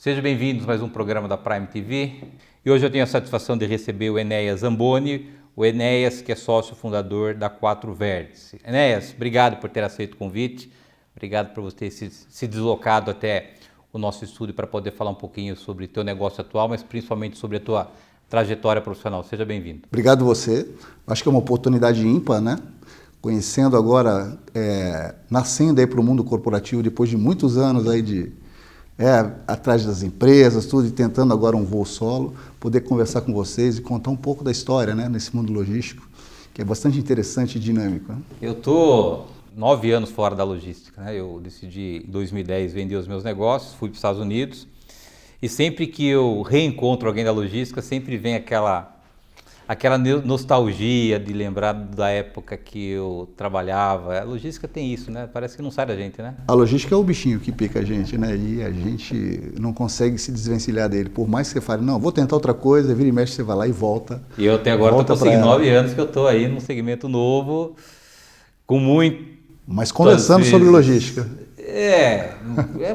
Sejam bem-vindos a mais um programa da Prime TV. E hoje eu tenho a satisfação de receber o Enéas Zamboni, o Enéas que é sócio fundador da Quatro Vértice. Enéas, obrigado por ter aceito o convite, obrigado por você ter se deslocado até o nosso estúdio para poder falar um pouquinho sobre o teu negócio atual, mas principalmente sobre a tua trajetória profissional. Seja bem-vindo. Obrigado você. Acho que é uma oportunidade ímpar, né? Conhecendo agora, nascendo aí para o mundo corporativo depois de muitos anos aí atrás das empresas, tudo, e tentando agora um voo solo, poder conversar com vocês e contar um pouco da história, né, nesse mundo logístico, que é bastante interessante e dinâmico. Né? Eu estou 9 anos fora da logística, né? Eu decidi em 2010 vender os meus negócios, fui para os Estados Unidos e sempre que eu reencontro alguém da logística, sempre vem aquela nostalgia de lembrar da época que eu trabalhava. A logística tem isso, né? Parece que não sai da gente, né? A logística é o bichinho que pica a gente, né? E a gente não consegue se desvencilhar dele. Por mais que você fale, não, vou tentar outra coisa, vira e mexe, você vai lá e volta. E eu até agora estou conseguindo 9 anos que eu estou aí num segmento novo, com muito... Mas conversando sobre logística. É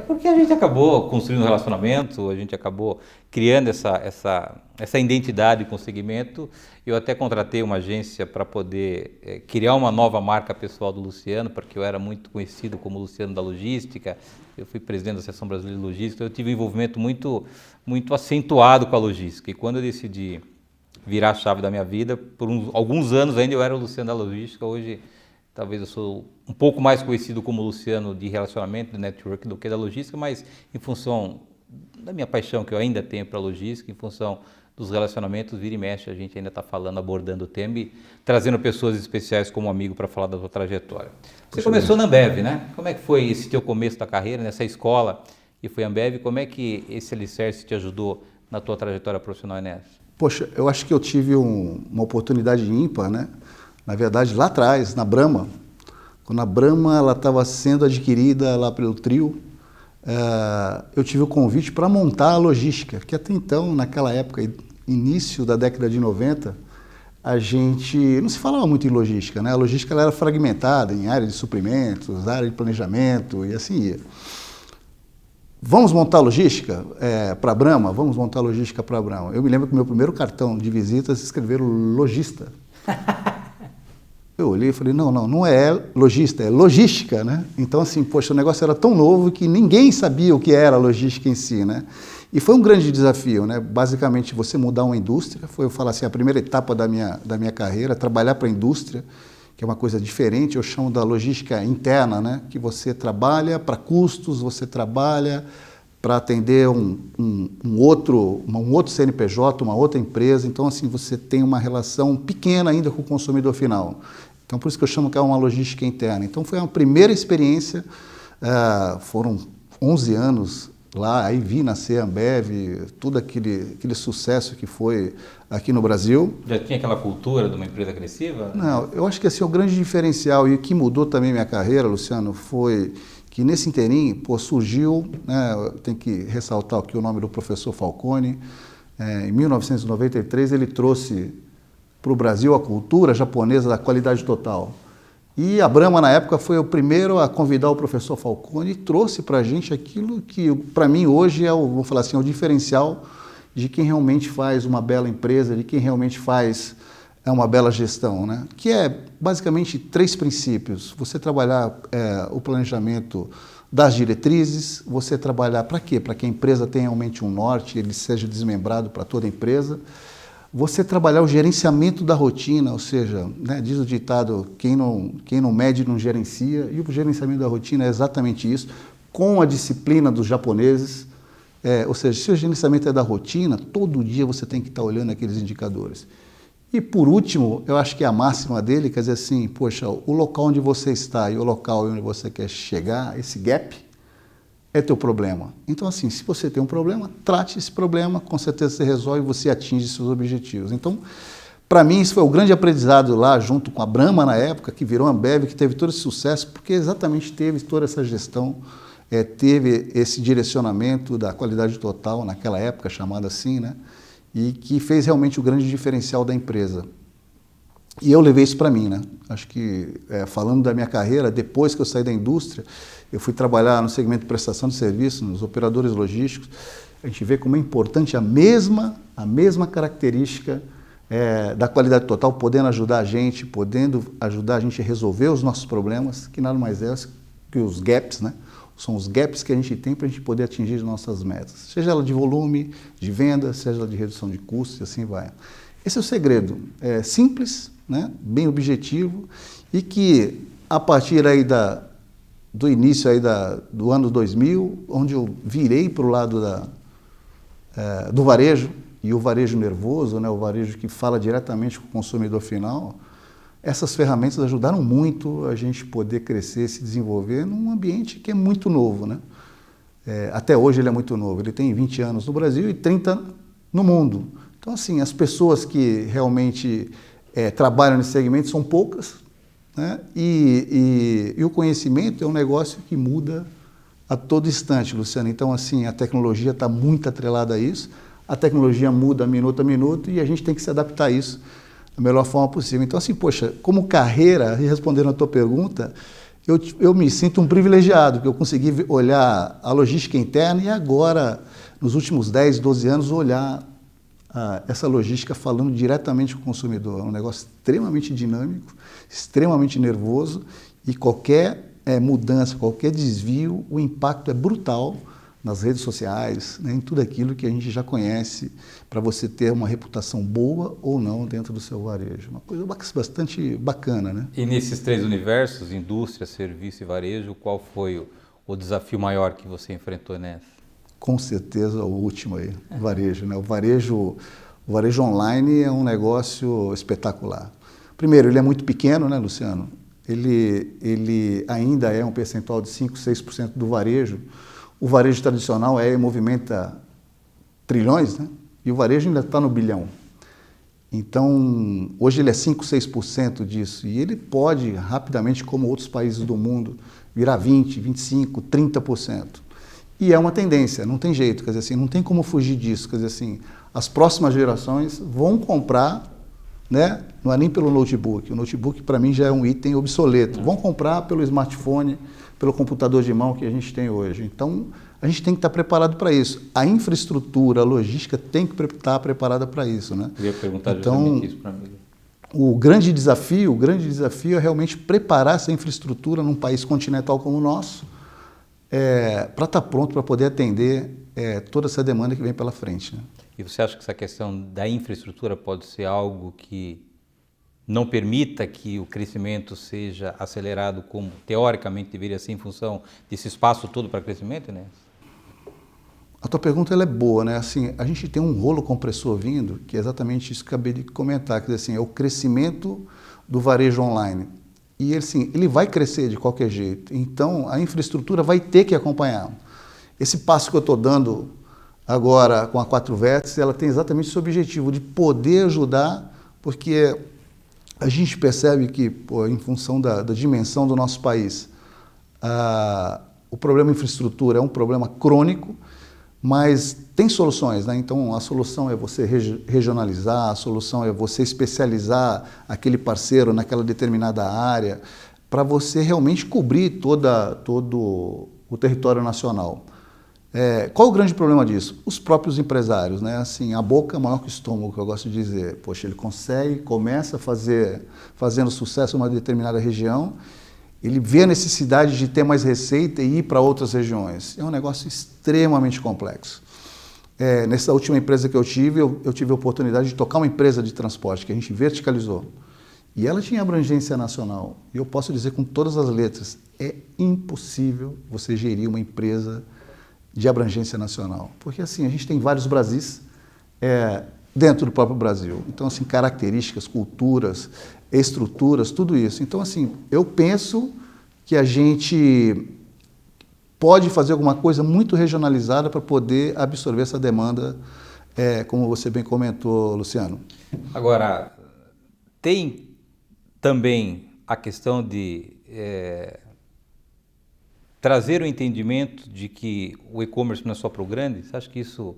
porque a gente acabou construindo um relacionamento, a gente acabou criando essa identidade com o segmento. Eu até contratei uma agência para poder criar uma nova marca pessoal do Luciano, porque eu era muito conhecido como Luciano da Logística, eu fui presidente da Associação Brasileira de Logística, eu tive um envolvimento muito acentuado com a logística. E quando eu decidi virar a chave da minha vida, por alguns anos ainda eu era o Luciano da Logística, hoje talvez eu sou um pouco mais conhecido como Luciano de relacionamento, de network, do que da logística, mas em função da minha paixão que eu ainda tenho para a logística, em função dos relacionamentos, vira e mexe, a gente ainda está falando, abordando o tema e trazendo pessoas especiais como amigo para falar da sua trajetória. Você começou na Ambev, né? Como é que foi esse teu começo da carreira, nessa escola e foi a Ambev? Como é que esse alicerce te ajudou na tua trajetória profissional, Enéas? Poxa, eu acho que eu tive uma oportunidade ímpar, né? Na verdade, lá atrás, na Brahma, quando a Brahma ela estava sendo adquirida lá pelo Trio, eu tive o convite para montar a logística, que até então, naquela época, início da década de 90, a gente não se falava muito em logística, né? A logística ela era fragmentada em área de suprimentos, área de planejamento e assim ia. Vamos montar logística para a Brahma? Vamos montar logística para a Brahma. Eu me lembro que o meu primeiro cartão de visitas escreveram lojista. Eu olhei e falei, não é lojista, é logística, né? Então, assim, poxa, o negócio era tão novo que ninguém sabia o que era logística em si, né? E foi um grande desafio, né? Basicamente, você mudar uma indústria, foi, eu falo assim, a primeira etapa da minha carreira, trabalhar para a indústria, que é uma coisa diferente, eu chamo da logística interna, né? Que você trabalha para custos, você trabalha para atender um outro CNPJ, uma outra empresa, então, assim, você tem uma relação pequena ainda com o consumidor final. Então, por isso que eu chamo que é uma logística interna. Então, foi uma primeira experiência, foram 11 anos lá, aí vi nascer a Ambev, tudo aquele sucesso que foi aqui no Brasil. Já tinha aquela cultura de uma empresa agressiva? Não, eu acho que assim, o grande diferencial e o que mudou também minha carreira, Luciano, foi que nesse inteirinho, surgiu, né, tem que ressaltar aqui o nome do professor Falcone, em 1993 ele trouxe para o Brasil a cultura japonesa da qualidade total. E a Brahma, na época, foi o primeiro a convidar o professor Falcone e trouxe para a gente aquilo que, para mim, hoje é vou falar assim, o diferencial de quem realmente faz uma bela empresa, de quem realmente faz uma bela gestão, né? Que é basicamente 3 princípios. Você trabalhar o planejamento das diretrizes, você trabalhar para quê? Para que a empresa tenha realmente um norte, ele seja desmembrado para toda a empresa. Você trabalhar o gerenciamento da rotina, ou seja, né, diz o ditado, quem não mede não gerencia, e o gerenciamento da rotina é exatamente isso, com a disciplina dos japoneses, ou seja, se o gerenciamento é da rotina, todo dia você tem que estar olhando aqueles indicadores. E por último, eu acho que a máxima dele, quer dizer assim, poxa, o local onde você está e o local onde você quer chegar, esse gap, é teu problema. Então, assim, se você tem um problema, trate esse problema, com certeza você resolve e você atinge seus objetivos. Então, para mim, isso foi o grande aprendizado lá, junto com a Brahma na época, que virou a Ambev, que teve todo esse sucesso, porque exatamente teve toda essa gestão, teve esse direcionamento da qualidade total, naquela época, chamada assim, né? E que fez realmente o grande diferencial da empresa. E eu levei isso para mim, né? Acho que, falando da minha carreira, depois que eu saí da indústria, eu fui trabalhar no segmento de prestação de serviço, nos operadores logísticos. A gente vê como é importante a mesma característica da qualidade total, podendo ajudar a gente a resolver os nossos problemas, que nada mais é que os gaps, né? São os gaps que a gente tem para a gente poder atingir as nossas metas, seja ela de volume, de venda, seja ela de redução de custos, e assim vai. Esse é o segredo, é simples, né? Bem objetivo, e que a partir aí do início aí do ano 2000, onde eu virei para o lado do varejo, e o varejo nervoso, né? O varejo que fala diretamente com o consumidor final, essas ferramentas ajudaram muito a gente poder crescer, se desenvolver num ambiente que é muito novo, né? Até hoje ele é muito novo, ele tem 20 anos no Brasil e 30 no mundo. Então, assim, as pessoas que realmente trabalham nesse segmento são poucas, né? E o conhecimento é um negócio que muda a todo instante, Luciano. Então, assim, a tecnologia está muito atrelada a isso, a tecnologia muda minuto a minuto e a gente tem que se adaptar a isso da melhor forma possível. Então, assim, poxa, como carreira, respondendo a tua pergunta, eu me sinto um privilegiado, que eu consegui olhar a logística interna e agora, nos últimos 10, 12 anos, olhar essa logística falando diretamente com o consumidor. É um negócio extremamente dinâmico, extremamente nervoso e qualquer mudança, qualquer desvio, o impacto é brutal nas redes sociais, né, em tudo aquilo que a gente já conhece, para você ter uma reputação boa ou não dentro do seu varejo. Uma coisa bastante bacana, né? E nesses três universos, indústria, serviço e varejo, qual foi o desafio maior que você enfrentou nessa? Com certeza o último aí, o varejo, né? O varejo online é um negócio espetacular. Primeiro, ele é muito pequeno, né, Luciano? Ele ainda é um percentual de 5, 6% do varejo. O varejo tradicional movimenta trilhões, né? E o varejo ainda está no bilhão. Então, hoje ele é 5, 6% disso. E ele pode, rapidamente, como outros países do mundo, virar 20, 25, 30%. E é uma tendência, não tem jeito, quer dizer assim, não tem como fugir disso. Quer dizer assim, as próximas gerações vão comprar, né? Não é nem pelo notebook. O notebook, para mim, já é um item obsoleto. Vão comprar pelo smartphone, pelo computador de mão que a gente tem hoje. Então, a gente tem que estar preparado para isso. A infraestrutura, a logística tem que estar preparada para isso, né? Eu ia perguntar justamente isso para mim. O grande desafio é realmente preparar essa infraestrutura num país continental como o nosso, para estar pronto para poder atender toda essa demanda que vem pela frente, né? E você acha que essa questão da infraestrutura pode ser algo que não permita que o crescimento seja acelerado como teoricamente deveria ser em função desse espaço todo para crescimento, né? A tua pergunta ela é boa, né? Assim, a gente tem um rolo compressor vindo, que é exatamente isso que eu acabei de comentar, que assim, é o crescimento do varejo online. E assim, ele vai crescer de qualquer jeito. Então, a infraestrutura vai ter que acompanhar. Esse passo que eu estou dando agora com a 4 Vértices, ela tem exatamente esse objetivo de poder ajudar, porque a gente percebe que, em função da dimensão do nosso país, o problema infraestrutura é um problema crônico, mas tem soluções, né? Então, a solução é você regionalizar, a solução é você especializar aquele parceiro naquela determinada área, para você realmente cobrir todo o território nacional. Qual o grande problema disso? Os próprios empresários, né? Assim, a boca é maior que o estômago, que eu gosto de dizer. Poxa, ele começa fazendo sucesso em uma determinada região, ele vê a necessidade de ter mais receita e ir para outras regiões. É um negócio extremamente complexo. Nessa última empresa que eu tive a oportunidade de tocar uma empresa de transporte, que a gente verticalizou. E ela tinha abrangência nacional. E eu posso dizer com todas as letras, é impossível você gerir uma empresa de abrangência nacional. Porque assim, a gente tem vários Brasis dentro do próprio Brasil. Então, assim, características, culturas, estruturas, tudo isso. Então, assim, eu penso que a gente pode fazer alguma coisa muito regionalizada para poder absorver essa demanda, como você bem comentou, Luciano. Agora, tem também a questão de trazer o entendimento de que o e-commerce não é só para o grande. Você acha que isso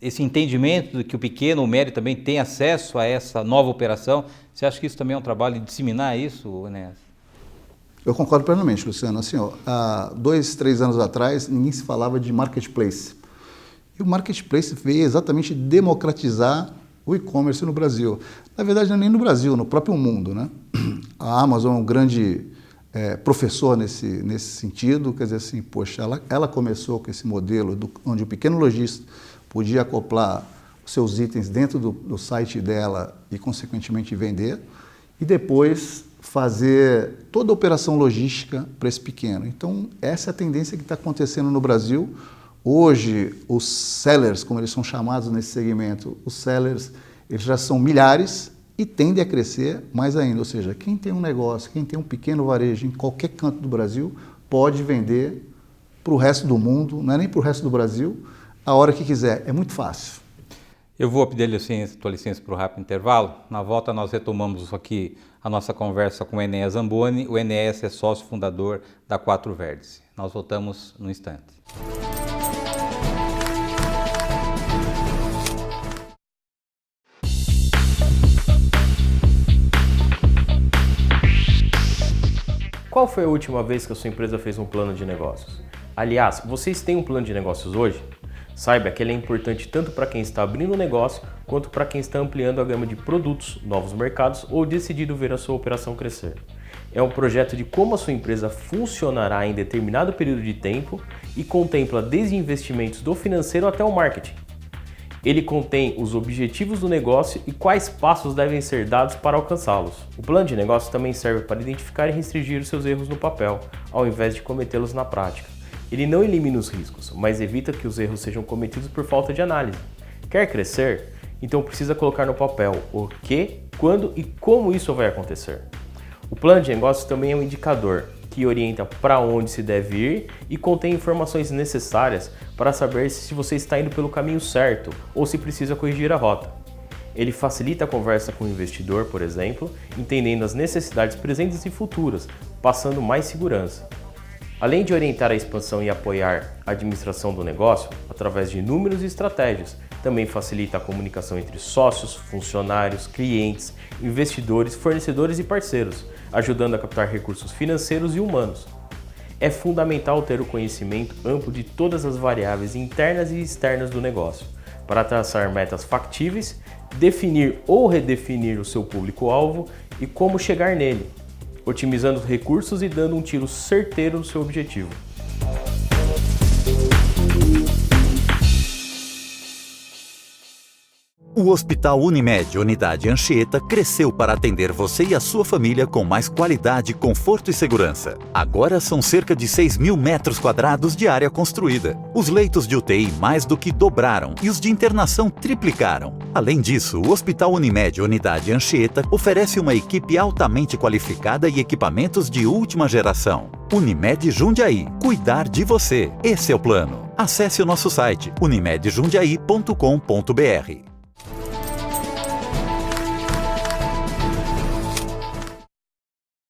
esse entendimento de que o pequeno, o médio também tem acesso a essa nova operação. Você acha que isso também é um trabalho de disseminar isso, Enéas? Eu concordo plenamente, Luciano. Assim, ó, há 2, 3 anos atrás, ninguém se falava de marketplace. E o marketplace veio exatamente democratizar o e-commerce no Brasil. Na verdade, não é nem no Brasil, no próprio mundo, né? A Amazon é um grande professor nesse sentido. Quer dizer assim, poxa, ela começou com esse modelo onde o pequeno lojista podia acoplar os seus itens dentro do site dela e, consequentemente, vender. E depois fazer toda a operação logística para esse pequeno. Então, essa é a tendência que está acontecendo no Brasil. Hoje, os sellers, como eles são chamados nesse segmento, os sellers, eles já são milhares e tendem a crescer mais ainda. Ou seja, quem tem um negócio, quem tem um pequeno varejo em qualquer canto do Brasil, pode vender para o resto do mundo, não é nem para o resto do Brasil, a hora que quiser. É muito fácil. Eu vou pedir tua licença para o rápido intervalo. Na volta nós retomamos aqui a nossa conversa com o Enéas Zamboni. O Enéas é sócio fundador da Quatro Vértice. Nós voltamos no instante. Qual foi a última vez que a sua empresa fez um plano de negócios? Aliás, vocês têm um plano de negócios hoje? Saiba que ele é importante tanto para quem está abrindo um negócio, quanto para quem está ampliando a gama de produtos, novos mercados ou decidido ver a sua operação crescer. É um projeto de como a sua empresa funcionará em determinado período de tempo e contempla desde investimentos do financeiro até o marketing. Ele contém os objetivos do negócio e quais passos devem ser dados para alcançá-los. O plano de negócio também serve para identificar e restringir os seus erros no papel, ao invés de cometê-los na prática. Ele não elimina os riscos, mas evita que os erros sejam cometidos por falta de análise. Quer crescer? Então precisa colocar no papel o que, quando e como isso vai acontecer. O plano de negócio também é um indicador que orienta para onde se deve ir e contém informações necessárias para saber se você está indo pelo caminho certo ou se precisa corrigir a rota. Ele facilita a conversa com o investidor, por exemplo, entendendo as necessidades presentes e futuras, passando mais segurança. Além de orientar a expansão e apoiar a administração do negócio, através de números e estratégias, também facilita a comunicação entre sócios, funcionários, clientes, investidores, fornecedores e parceiros, ajudando a captar recursos financeiros e humanos. É fundamental ter o conhecimento amplo de todas as variáveis internas e externas do negócio, para traçar metas factíveis, definir ou redefinir o seu público-alvo e como chegar nele, otimizando os recursos e dando um tiro certeiro no seu objetivo. O Hospital Unimed Unidade Anchieta cresceu para atender você e a sua família com mais qualidade, conforto e segurança. Agora são cerca de 6.000 metros quadrados de área construída. Os leitos de UTI mais do que dobraram e os de internação triplicaram. Além disso, o Hospital Unimed Unidade Anchieta oferece uma equipe altamente qualificada e equipamentos de última geração. Unimed Jundiaí. Cuidar de você. Esse é o plano. Acesse o nosso site unimedjundiaí.com.br.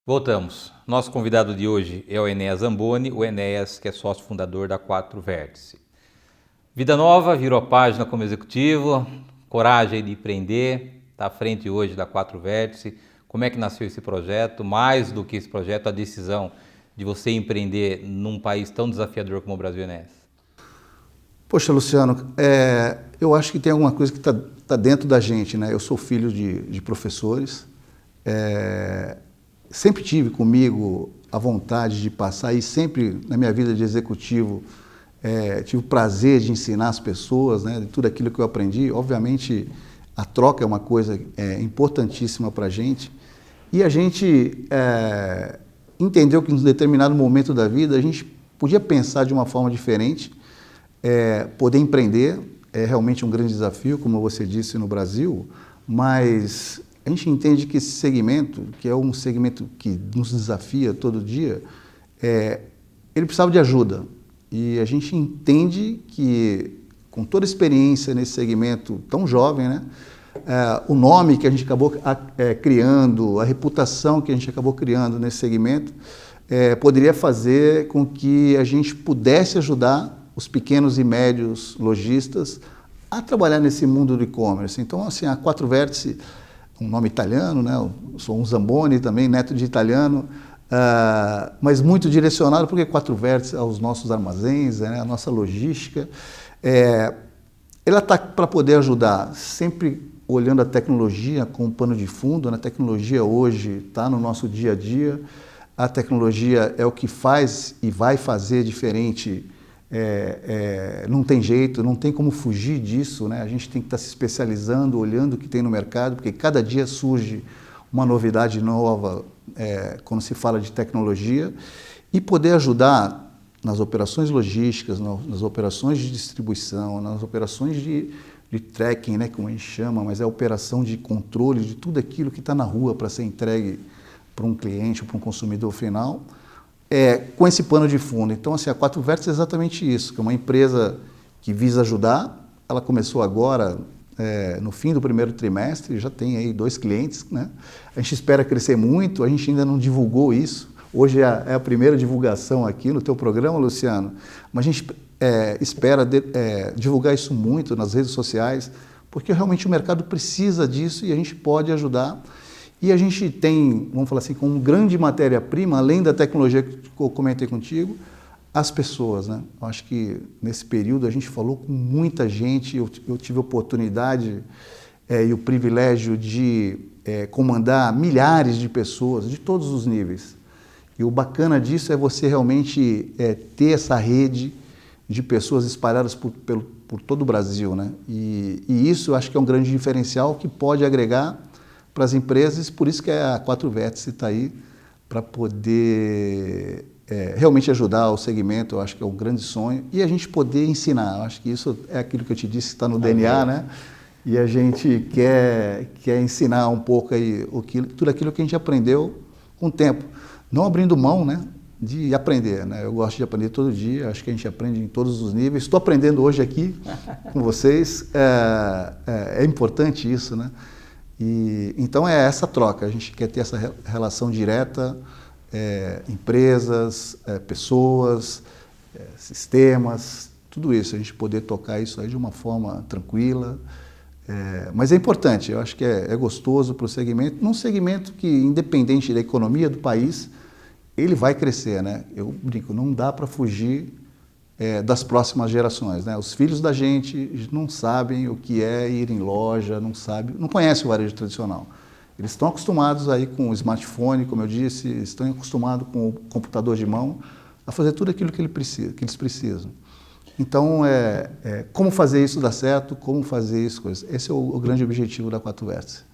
Voltamos. Nosso convidado de hoje é o Enéas Zamboni, o Enéas que é sócio fundador da Quatro Vértice. Vida nova, virou a página como executivo, coragem de empreender, está à frente hoje da Quatro Vértice. Como é que nasceu esse projeto? Mais do que esse projeto, a decisão de você empreender num país tão desafiador como o Brasil, Enéas? Poxa, Luciano, eu acho que tem alguma coisa que tá dentro da gente, né? Eu sou filho de professores, sempre tive comigo a vontade de passar e sempre na minha vida de executivo tive o prazer de ensinar as pessoas, né, de tudo aquilo que eu aprendi. Obviamente a troca é uma coisa importantíssima para a gente e a gente entendeu que em um determinado momento da vida a gente podia pensar de uma forma diferente, poder empreender é realmente um grande desafio, como você disse, no Brasil, mas a gente entende que esse segmento, que é um segmento que nos desafia todo dia, ele precisava de ajuda. E a gente entende que, com toda a experiência nesse segmento tão jovem, né, o nome que a gente acabou criando, a reputação que a gente acabou criando nesse segmento, poderia fazer com que a gente pudesse ajudar os pequenos e médios lojistas a trabalhar nesse mundo do e-commerce. Então, assim, a Quatro Vértice, um nome italiano, né? Eu sou um Zamboni também, neto de italiano, mas muito direcionado, porque Quatro Vértices aos nossos armazéns, né? A nossa logística. Ela está para poder ajudar, sempre olhando a tecnologia como pano de fundo. A tecnologia hoje está no nosso dia a dia, a tecnologia é o que faz e vai fazer diferente. Não tem jeito, não tem como fugir disso, né? A gente tem que estar se especializando, olhando o que tem no mercado, porque cada dia surge uma novidade nova quando se fala de tecnologia, e poder ajudar nas operações logísticas, nas operações de distribuição, nas operações de tracking, né, como a gente chama, mas é a operação de controle de tudo aquilo que está na rua para ser entregue para um cliente ou para um consumidor final. Com esse pano de fundo. Então, assim, a Quatro Vértices é exatamente isso, que é uma empresa que visa ajudar. Ela começou agora, no fim do primeiro trimestre, já tem aí 2 clientes, né? A gente espera crescer muito, a gente ainda não divulgou isso. Hoje é a primeira divulgação aqui no teu programa, Luciano, mas a gente espera divulgar isso muito nas redes sociais, porque realmente o mercado precisa disso e a gente pode ajudar. E a gente tem, vamos falar assim, como grande matéria-prima, além da tecnologia que eu comentei contigo, as pessoas, né? Eu acho que nesse período a gente falou com muita gente, eu tive a oportunidade e o privilégio de comandar milhares de pessoas de todos os níveis. E o bacana disso é você realmente ter essa rede de pessoas espalhadas por todo o Brasil, né? E isso eu acho que é um grande diferencial que pode agregar para as empresas, por isso que a Quatro Vértices está aí para poder realmente ajudar o segmento. Eu acho que é um grande sonho, e a gente poder ensinar. Eu acho que isso é aquilo que eu te disse, que está no DNA, né? E a gente quer ensinar um pouco aí tudo aquilo que a gente aprendeu com o tempo, não abrindo mão, né, de aprender, né? Eu gosto de aprender todo dia, acho que a gente aprende em todos os níveis. Estou aprendendo hoje aqui com vocês, é importante isso, né? Então é essa troca, a gente quer ter essa relação direta, empresas, pessoas, sistemas, tudo isso, a gente poder tocar isso aí de uma forma tranquila. Mas é importante, eu acho que é gostoso para o segmento, num segmento que, independente da economia do país, ele vai crescer, né? Eu brinco, não dá para fugir das próximas gerações, né? Os filhos da gente não sabem o que é ir em loja, não conhecem o varejo tradicional. Eles estão acostumados aí com o smartphone, como eu disse, estão acostumados com o computador de mão, a fazer tudo aquilo que eles precisam. Então, como fazer isso dar certo, como fazer isso, esse é o grande objetivo da Quatro Vértices.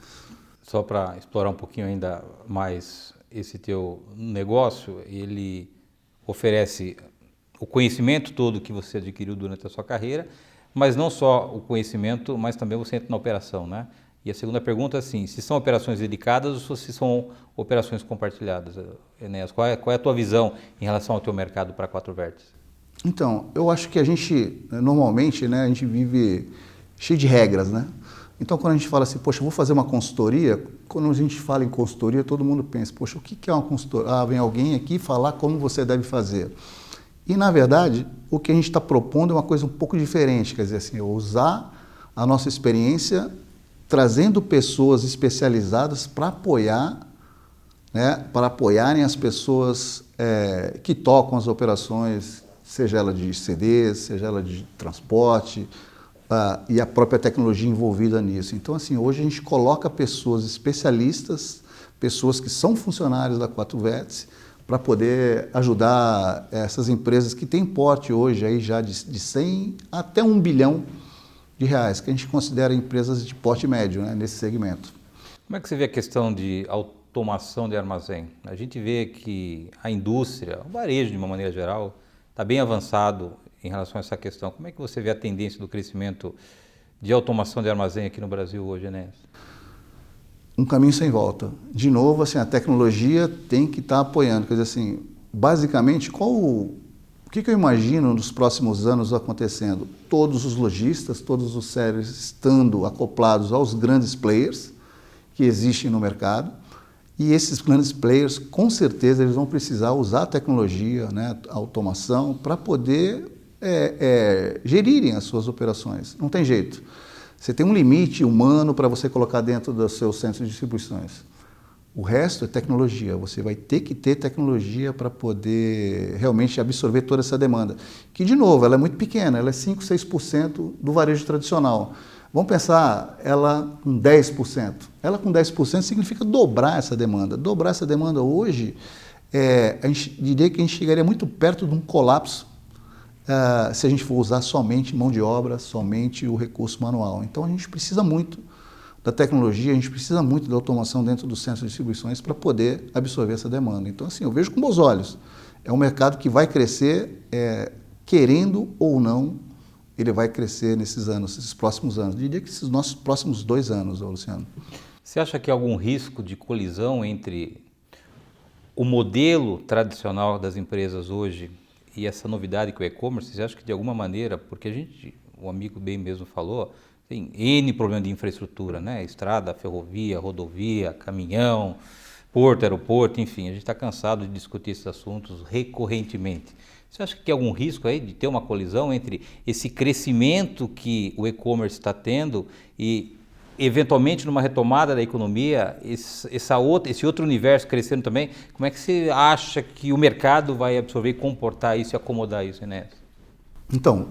Só para explorar um pouquinho ainda mais esse teu negócio, ele oferece o conhecimento todo que você adquiriu durante a sua carreira, mas não só o conhecimento, mas também você entra na operação, né? E a segunda pergunta é assim, se são operações dedicadas ou se são operações compartilhadas, Enéas? Qual é a tua visão em relação ao teu mercado para a Quatro Vértices? Então, eu acho que a gente, normalmente, né, a gente vive cheio de regras, né? Então, quando a gente fala assim, poxa, eu vou fazer uma consultoria, quando a gente fala em consultoria, todo mundo pensa, poxa, o que é uma consultoria? Vem alguém aqui falar como você deve fazer. E, na verdade, o que a gente está propondo é uma coisa um pouco diferente, quer dizer assim, usar a nossa experiência, trazendo pessoas especializadas para apoiar, né, para apoiarem as pessoas que tocam as operações, seja ela de CDs, seja ela de transporte, e a própria tecnologia envolvida nisso. Então, assim, hoje a gente coloca pessoas especialistas, pessoas que são funcionários da Quatro Vértices, para poder ajudar essas empresas que têm porte hoje aí já de 100 até 1 bilhão de reais, que a gente considera empresas de porte médio, né, nesse segmento. Como é que você vê a questão de automação de armazém? A gente vê que a indústria, o varejo de uma maneira geral, está bem avançado em relação a essa questão. Como é que você vê a tendência do crescimento de automação de armazém aqui no Brasil hoje, Enéas? Um caminho sem volta. De novo, assim, a tecnologia tem que estar apoiando. Quer dizer assim, basicamente, o que eu imagino nos próximos anos acontecendo? Todos os lojistas, todos os sellers estando acoplados aos grandes players que existem no mercado, e esses grandes players, com certeza, eles vão precisar usar a tecnologia, né, a automação, para poder gerirem as suas operações. Não tem jeito. Você tem um limite humano para você colocar dentro dos seus centros de distribuições. O resto é tecnologia. Você vai ter que ter tecnologia para poder realmente absorver toda essa demanda. Que, de novo, ela é muito pequena, ela é 5, 6% do varejo tradicional. Vamos pensar ela com 10%. Ela com 10% significa dobrar essa demanda. Dobrar essa demanda hoje, a gente diria que a gente chegaria muito perto de um colapso se a gente for usar somente mão de obra, somente o recurso manual. Então a gente precisa muito da tecnologia, a gente precisa muito da automação dentro dos centros de distribuições para poder absorver essa demanda. Então, assim, eu vejo com bons olhos. É um mercado que vai crescer, querendo ou não, ele vai crescer nesses anos, esses próximos anos. Eu diria que esses nossos próximos 2 anos, Luciano. Você acha que há algum risco de colisão entre o modelo tradicional das empresas hoje e essa novidade que é o e-commerce? Você acha que de alguma maneira, porque o amigo bem mesmo falou, tem N problema de infraestrutura, né? Estrada, ferrovia, rodovia, caminhão, porto, aeroporto, enfim, a gente está cansado de discutir esses assuntos recorrentemente. Você acha que tem algum risco aí de ter uma colisão entre esse crescimento que o e-commerce está tendo e, eventualmente, numa retomada da economia, esse outro universo crescendo também? Como é que você acha que o mercado vai absorver, comportar isso e acomodar isso, Enéas? Então,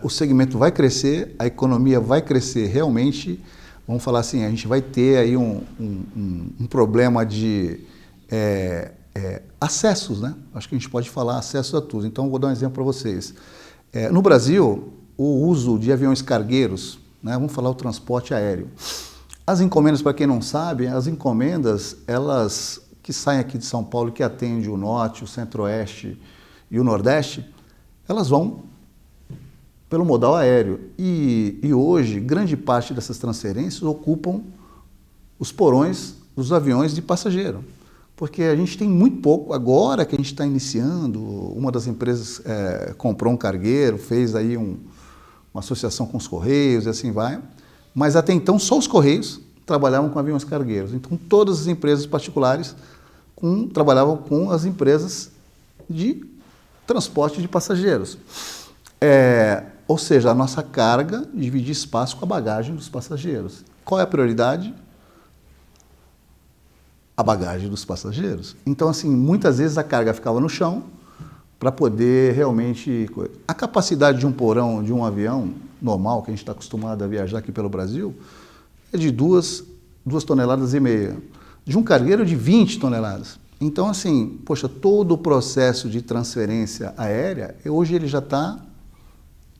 o segmento vai crescer, a economia vai crescer realmente. Vamos falar assim, a gente vai ter aí um problema de acessos, né? Acho que a gente pode falar acesso a tudo. Então, vou dar um exemplo para vocês. No Brasil, o uso de aviões cargueiros, né? Vamos falar o transporte aéreo. As encomendas, para quem não sabe, as encomendas, elas que saem aqui de São Paulo, que atendem o Norte, o Centro-Oeste e o Nordeste, elas vão pelo modal aéreo. E hoje, grande parte dessas transferências ocupam os porões dos aviões de passageiro. Porque a gente tem muito pouco, agora que a gente está iniciando, uma das empresas comprou um cargueiro, fez aí uma associação com os Correios e assim vai, mas até então só os Correios trabalhavam com aviões cargueiros. Então todas as empresas particulares trabalhavam com as empresas de transporte de passageiros. Ou seja, a nossa carga divide espaço com a bagagem dos passageiros. Qual é a prioridade? A bagagem dos passageiros. Então, assim, muitas vezes a carga ficava no chão para poder realmente... A capacidade de um porão, de um avião normal, que a gente está acostumado a viajar aqui pelo Brasil, é de 2,5 toneladas. De um cargueiro de 20 toneladas. Então, assim, poxa, todo o processo de transferência aérea, hoje ele já está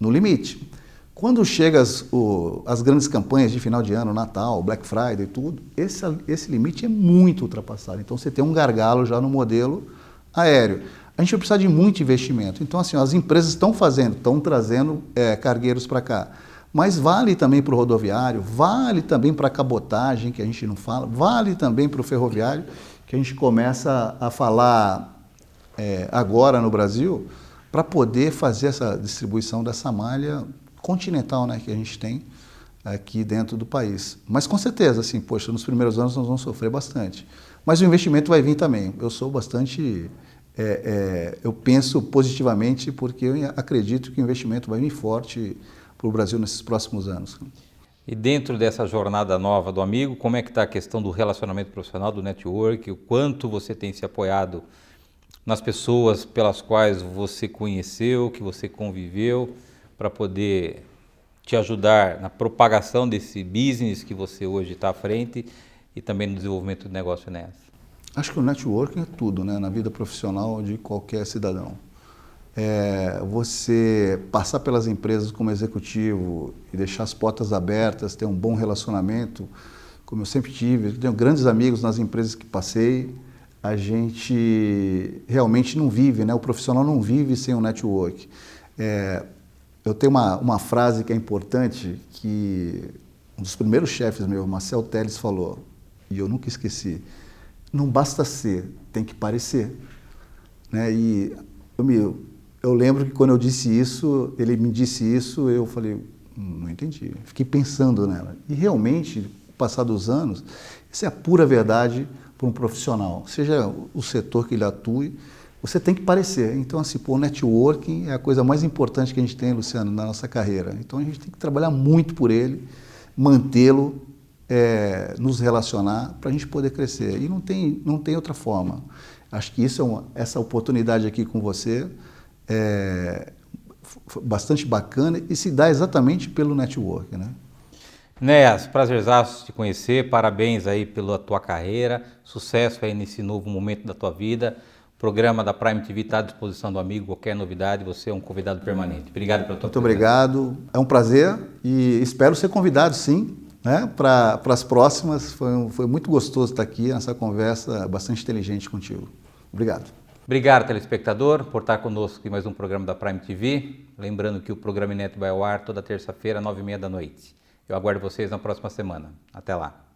no limite. Quando chega as grandes campanhas de final de ano, Natal, Black Friday e tudo, esse limite é muito ultrapassado. Então você tem um gargalo já no modelo aéreo. A gente vai precisar de muito investimento. Então, assim, as empresas estão trazendo cargueiros para cá. Mas vale também para o rodoviário, vale também para a cabotagem, que a gente não fala, vale também para o ferroviário, que a gente começa a falar agora no Brasil, para poder fazer essa distribuição dessa malha continental, né, que a gente tem aqui dentro do país. Mas com certeza, assim, poxa, nos primeiros anos nós vamos sofrer bastante. Mas o investimento vai vir também. Eu sou bastante... eu penso positivamente porque eu acredito que o investimento vai vir forte para o Brasil nesses próximos anos. E dentro dessa jornada nova do amigo, como é que está a questão do relacionamento profissional, do network, o quanto você tem se apoiado nas pessoas pelas quais você conheceu, que você conviveu, para poder te ajudar na propagação desse business que você hoje está à frente e também no desenvolvimento do negócio nessa? Acho que o networking é tudo, né, na vida profissional de qualquer cidadão. Você passar pelas empresas como executivo e deixar as portas abertas, ter um bom relacionamento, como eu sempre tive, eu tenho grandes amigos nas empresas que passei, a gente realmente não vive, né? O profissional não vive sem o network. Eu tenho uma frase que é importante, que um dos primeiros chefes meu, Marcel Teles, falou, e eu nunca esqueci: não basta ser, tem que parecer. Né? E eu lembro que quando eu disse isso, ele me disse isso, eu falei, não entendi. Fiquei pensando nela. E realmente, passados os anos, isso é a pura verdade para um profissional, seja o setor que ele atue, você tem que parecer. Então, assim, o networking é a coisa mais importante que a gente tem, Luciano, na nossa carreira. Então, a gente tem que trabalhar muito por ele, mantê-lo, nos relacionar para a gente poder crescer. E não tem outra forma. Acho que essa oportunidade aqui com você é bastante bacana e se dá exatamente pelo network, né? Enéas, prazerzaço te conhecer, parabéns aí pela tua carreira, sucesso aí nesse novo momento da tua vida. O programa da Prime TV está à disposição do amigo, qualquer novidade, você é um convidado permanente. Obrigado pela tua Muito obrigado, é um prazer e espero ser convidado sim, né, para as próximas. Foi muito gostoso estar aqui nessa conversa bastante inteligente contigo. Obrigado. Obrigado, telespectador, por estar conosco em mais um programa da Prime TV. Lembrando que o programa Inédito vai ao ar toda terça-feira, 9h30 da noite. Eu aguardo vocês na próxima semana. Até lá.